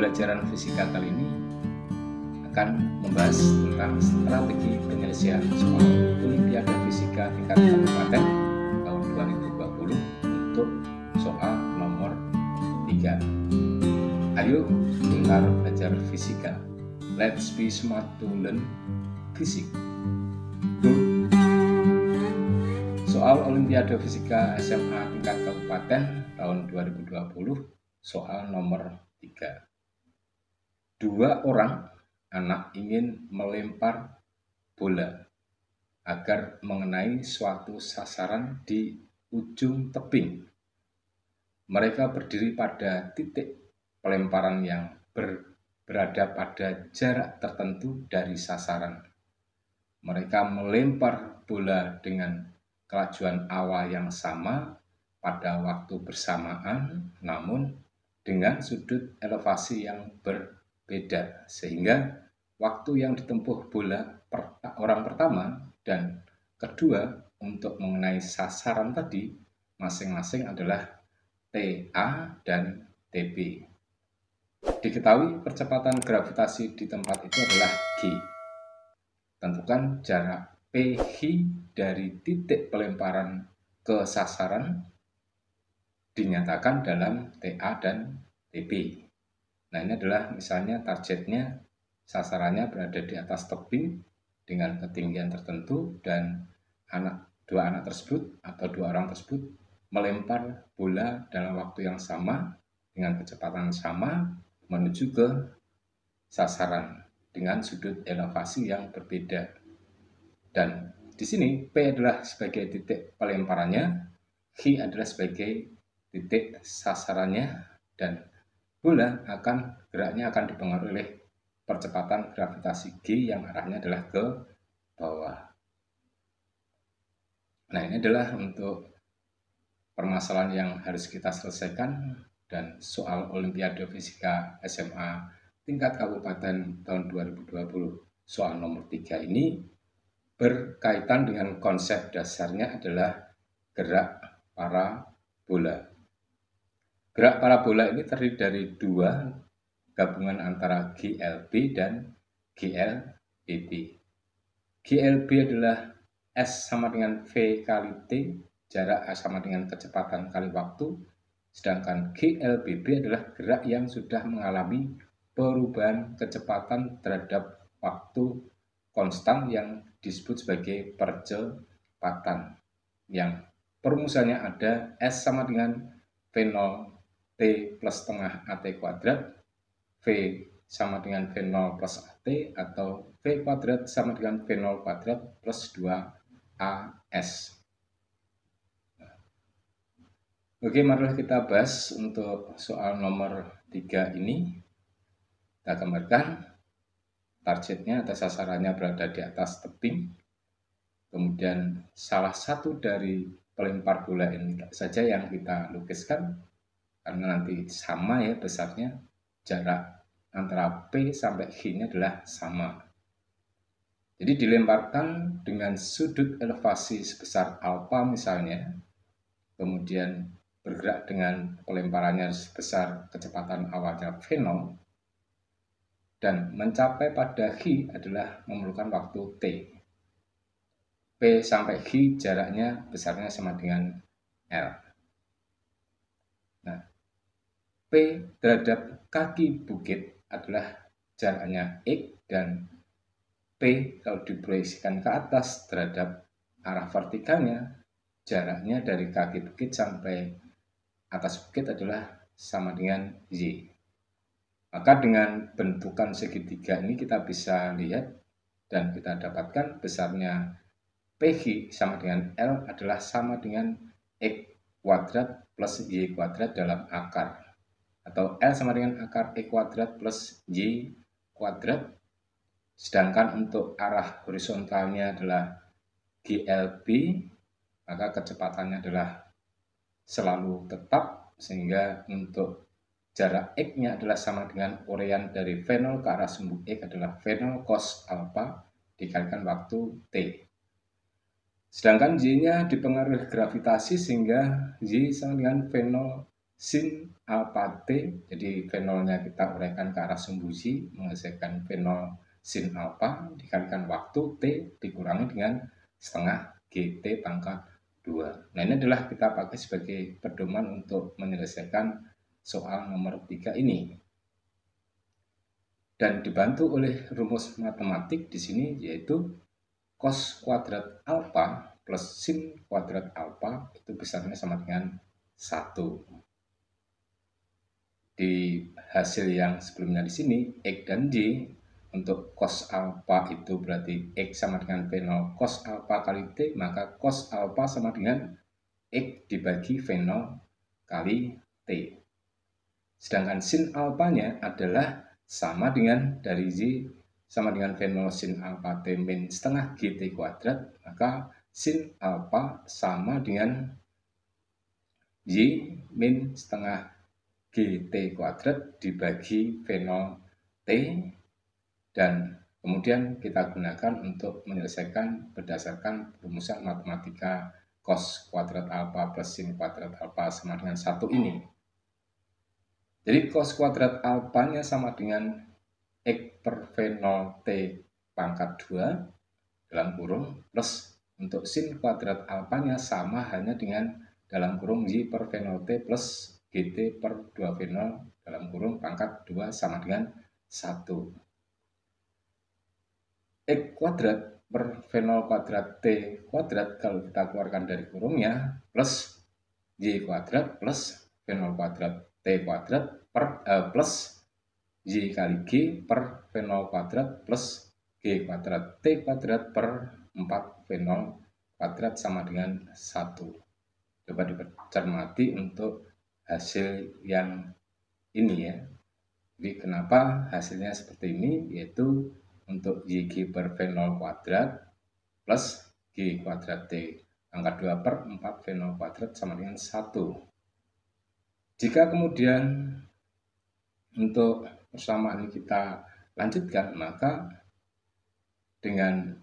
pembelajaran fisika kali ini akan membahas tentang strategi penyelesaian soal Olimpiade Fisika tingkat kabupaten tahun 2020 untuk soal nomor 3. Ayo dengar belajar fisika. Let's be smart to learn physics. Soal Olimpiade Fisika SMA tingkat kabupaten tahun 2020, soal nomor 3. Dua orang anak ingin melempar bola agar mengenai suatu sasaran di ujung tebing. Mereka berdiri pada titik pelemparan yang berada pada jarak tertentu dari sasaran. Mereka melempar bola dengan kelajuan awal yang sama pada waktu bersamaan, namun dengan sudut elevasi yang berbeda, sehingga waktu yang ditempuh bola orang pertama dan kedua untuk mengenai sasaran tadi masing-masing adalah TA dan TB. Diketahui percepatan gravitasi di tempat itu adalah G. Tentukan jarak PH dari titik pelemparan ke sasaran dinyatakan dalam TA dan TB. Nah, ini adalah misalnya targetnya, sasarannya berada di atas tebing dengan ketinggian tertentu dan dua orang tersebut melempar bola dalam waktu yang sama dengan kecepatan sama menuju ke sasaran dengan sudut elevasi yang berbeda. Dan di sini P adalah sebagai titik pelemparannya, H adalah sebagai titik sasarannya, dan bola geraknya akan dipengaruhi oleh percepatan gravitasi G yang arahnya adalah ke bawah. Nah, ini adalah untuk permasalahan yang harus kita selesaikan, dan soal Olimpiade Fisika SMA tingkat kabupaten tahun 2020 soal nomor 3 ini berkaitan dengan konsep dasarnya adalah gerak parabola. Gerak parabola ini terdiri dari dua gabungan antara GLB dan GLBB. GLB adalah S sama dengan V kali T, jarak sama dengan kecepatan kali waktu, sedangkan GLBB adalah gerak yang sudah mengalami perubahan kecepatan terhadap waktu konstan yang disebut sebagai percepatan, yang perumusannya ada S sama dengan V0 T plus setengah AT kuadrat, V sama dengan V0 plus AT, atau V kuadrat sama dengan V0 kuadrat plus 2AS. Oke, mari kita bahas untuk soal nomor 3 ini. Kita gambarkan targetnya atau sasarannya berada di atas tebing. Kemudian salah satu dari pelempar bola ini saja yang kita lukiskan, karena nanti sama ya besarnya, jarak antara P sampai G-nya adalah sama. Jadi dilemparkan dengan sudut elevasi sebesar alfa misalnya, kemudian bergerak dengan pelemparannya sebesar kecepatan awalnya V0, dan mencapai pada G adalah memerlukan waktu T. P sampai G jaraknya besarnya sama dengan L. Nah, P terhadap kaki bukit adalah jaraknya X, dan P kalau diproyeksikan ke atas terhadap arah vertikalnya, jaraknya dari kaki bukit sampai atas bukit adalah sama dengan Y. Maka dengan bentukan segitiga ini kita bisa lihat dan kita dapatkan besarnya PG sama dengan L adalah sama dengan X kuadrat plus Y kuadrat dalam akar, atau L sama dengan akar X kuadrat plus Y kuadrat. Sedangkan untuk arah horizontalnya adalah GLB, maka kecepatannya adalah selalu tetap, sehingga untuk jarak X-nya adalah sama dengan uraian dari V0 ke arah sumbu X adalah V0 cos alpha dikalikan waktu T. Sedangkan Y-nya dipengaruhi gravitasi, sehingga Y sama dengan V0 sin alfa T, jadi fenolnya kita uraikan ke arah sumbu Z, menghasilkan fenol sin alfa dikalikan waktu T dikurangi dengan setengah GT pangkat 2. Nah, ini adalah kita pakai sebagai pedoman untuk menyelesaikan soal nomor 3 ini. Dan dibantu oleh rumus matematik di sini, yaitu cos kuadrat alfa plus sin kuadrat alfa itu besarnya sama dengan 1. Di hasil yang sebelumnya di sini, X dan Y, untuk cos alfa itu berarti X sama dengan V0 cos alfa kali T, maka cos alfa sama dengan X dibagi V0 kali T. Sedangkan sin alfanya adalah sama dengan dari Y sama dengan V0 sin alfa T min setengah GT kuadrat, maka sin alfa sama dengan Y min setengah GT kuadrat dibagi V0 T, dan kemudian kita gunakan untuk menyelesaikan berdasarkan rumusan matematika cos kuadrat alfa plus sin kuadrat alfa sama dengan 1 ini. Jadi cos kuadrat alfanya sama dengan X per V0 T pangkat 2 dalam kurung, plus untuk sin kuadrat alfanya sama hanya dengan dalam kurung Y per V0 T plus GT per 2 V0 dalam kurung pangkat 2 sama dengan 1. X kuadrat per V0 kuadrat T kuadrat kalau kita keluarkan dari kurungnya plus Y kuadrat plus V0 kuadrat T kuadrat per plus Y kali G per V0 kuadrat plus G kuadrat T kuadrat per 4 V0 kuadrat sama dengan 1. Coba dicermati untuk hasil yang ini ya. Jadi kenapa hasilnya seperti ini, yaitu untuk YG per V0 kuadrat plus G kuadrat T pangkat 2 per 4 V0 kuadrat sama dengan 1. Jika kemudian untuk persamaan ini kita lanjutkan, maka dengan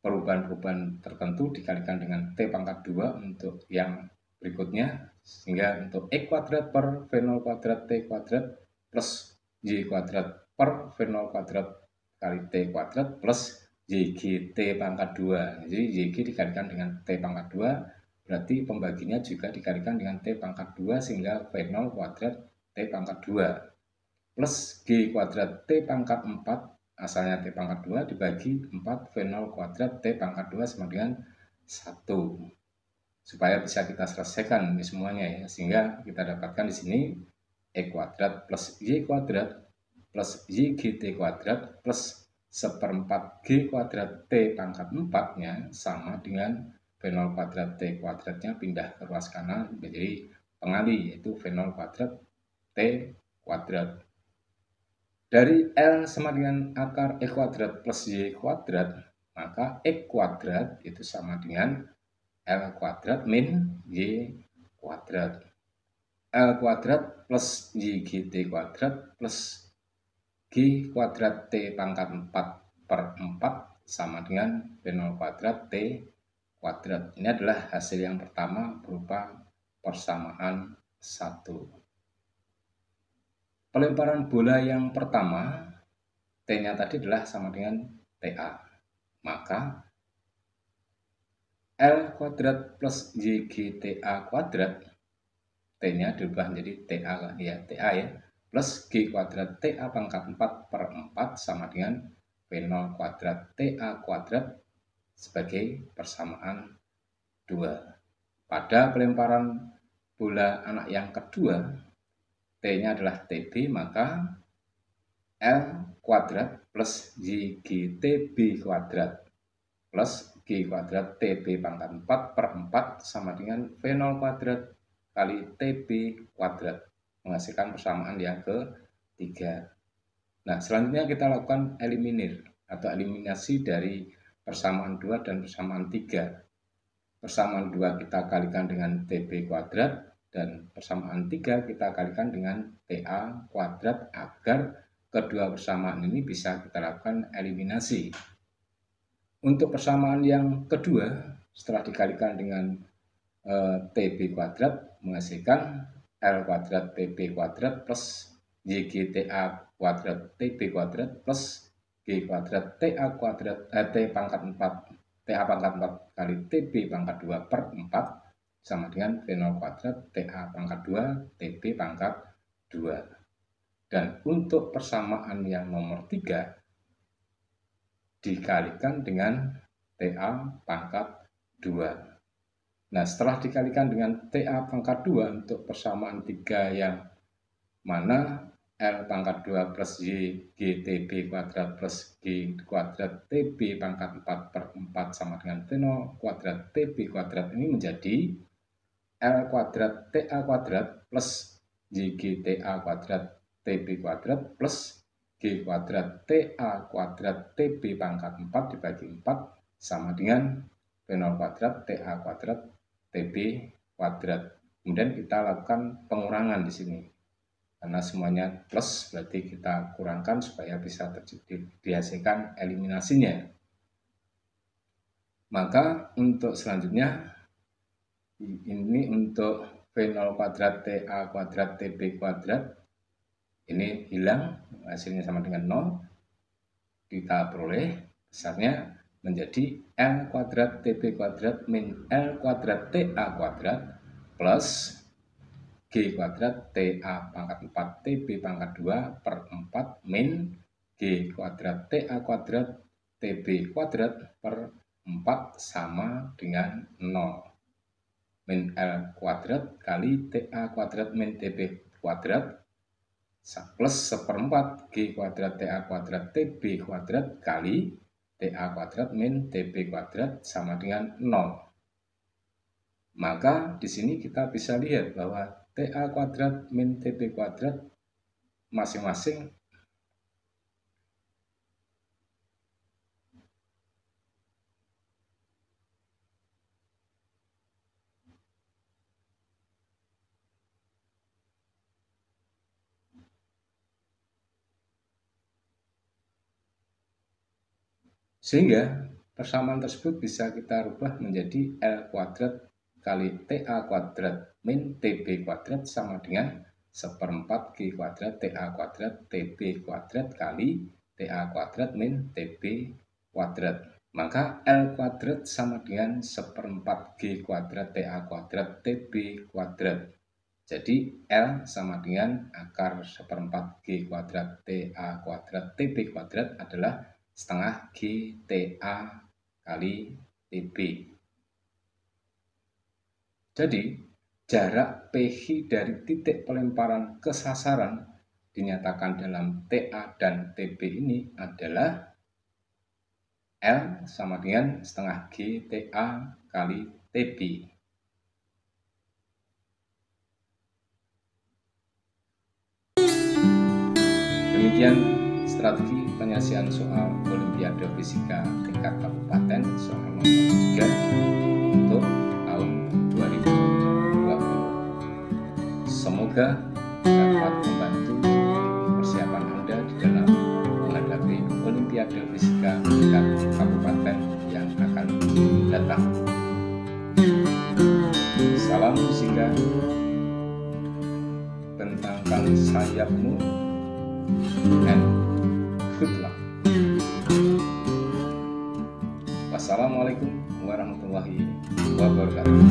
perubahan-perubahan tertentu dikalikan dengan T pangkat 2 untuk yang berikutnya, sehingga untuk X kuadrat per V0 kuadrat T kuadrat plus Y kuadrat per V0 kuadrat kali T kuadrat plus YG T pangkat 2. Jadi YG dikalikan dengan T pangkat 2, berarti pembaginya juga dikalikan dengan T pangkat 2 sehingga V0 kuadrat T pangkat 2 plus G kuadrat T pangkat 4, asalnya T pangkat 2 dibagi 4 V0 kuadrat T pangkat 2 sama dengan 1. Supaya bisa kita selesaikan ini semuanya ya, sehingga kita dapatkan di sini X kuadrat plus Y kuadrat plus YGT kuadrat plus seperempat G kuadrat T pangkat 4-nya sama dengan V0 kuadrat T kuadratnya pindah ke ruas kanan menjadi pengali, yaitu V0 kuadrat T kuadrat. Dari L sama dengan akar X kuadrat plus Y kuadrat, maka X kuadrat itu sama dengan L kuadrat min Y kuadrat. L kuadrat plus YGT kuadrat plus G kuadrat T pangkat 4 per 4 sama dengan V0 kuadrat T kuadrat. Ini adalah hasil yang pertama berupa persamaan 1. Pelemparan bola yang pertama, T-nya tadi adalah sama dengan TA. Maka L kuadrat plus YGTA kuadrat, T-nya diubah menjadi TA ya, plus G kuadrat TA pangkat 4 per 4 sama dengan V0 kuadrat TA kuadrat sebagai persamaan 2. Pada pelemparan bola anak yang kedua, T-nya adalah TB, maka L kuadrat plus YGTB kuadrat plus G kuadrat TB pangkat 4 per 4 sama dengan V0 kuadrat kali TB kuadrat, menghasilkan persamaan yang ketiga. Nah, selanjutnya kita lakukan eliminir atau eliminasi dari persamaan 2 dan persamaan 3. Persamaan 2 kita kalikan dengan TB kuadrat, dan persamaan 3 kita kalikan dengan TA kuadrat agar kedua persamaan ini bisa kita lakukan eliminasi. Untuk persamaan yang kedua, setelah dikalikan dengan TB kuadrat menghasilkan L kuadrat TB kuadrat plus YGTA kuadrat TB kuadrat plus G kuadrat TA kuadrat T pangkat 4 TA pangkat 4 kali TB pangkat 2 per 4 sama dengan V0 kuadrat TA pangkat 2 TB pangkat 2. Dan untuk persamaan yang nomor 3 dikalikan dengan TA pangkat 2. Nah, setelah dikalikan dengan TA pangkat 2 untuk persamaan 3 yang mana L pangkat 2 plus Y GTB kuadrat plus G kuadrat TB pangkat 4 per 4 sama dengan V0 kuadrat TB kuadrat ini menjadi L kuadrat TA kuadrat plus YGTA kuadrat TB kuadrat plus G kuadrat TA kuadrat TB pangkat 4 dibagi 4 sama dengan V0 kuadrat TA kuadrat TB kuadrat. Kemudian kita lakukan pengurangan di sini. Karena semuanya plus berarti kita kurangkan supaya bisa dihasilkan eliminasinya. Maka untuk selanjutnya ini untuk V0 kuadrat TA kuadrat TB kuadrat ini hilang, hasilnya sama dengan 0. Kita peroleh besarnya menjadi L kuadrat TB kuadrat min L kuadrat TA kuadrat plus G kuadrat TA pangkat 4 TB pangkat 2 per 4 min G kuadrat TA kuadrat TB kuadrat per 4 sama dengan 0. Min L kuadrat kali TA kuadrat min TB kuadrat plus 1/4 G kuadrat TA kuadrat TB kuadrat kali TA kuadrat min TB kuadrat sama dengan 0. Maka di sini kita bisa lihat bahwa TA kuadrat min TB kuadrat masing-masing sehingga persamaan tersebut bisa kita rubah menjadi L kuadrat kali TA kuadrat min TB kuadrat sama dengan 1/4 G kuadrat TA kuadrat TB kuadrat kali TA kuadrat min TB kuadrat. Maka L kuadrat sama dengan 1/4 G kuadrat TA kuadrat TB kuadrat. Jadi L sama dengan akar 1/4 G kuadrat TA kuadrat TB kuadrat adalah setengah G TA kali TB. Jadi jarak PH dari titik pelemparan ke sasaran dinyatakan dalam TA dan TB ini adalah L sama dengan setengah G TA kali TB. Demikian strategi penyelesaian soal Olimpiade Fisika tingkat kabupaten soal nomor 3 untuk tahun 2020. Semoga dapat membantu persiapan Anda di dalam menghadapi Olimpiade Fisika tingkat kabupaten yang akan datang. Salam fisika, bentangkan sayapmu, and good luck. Wassalamualaikum warahmatullahi wabarakatuh.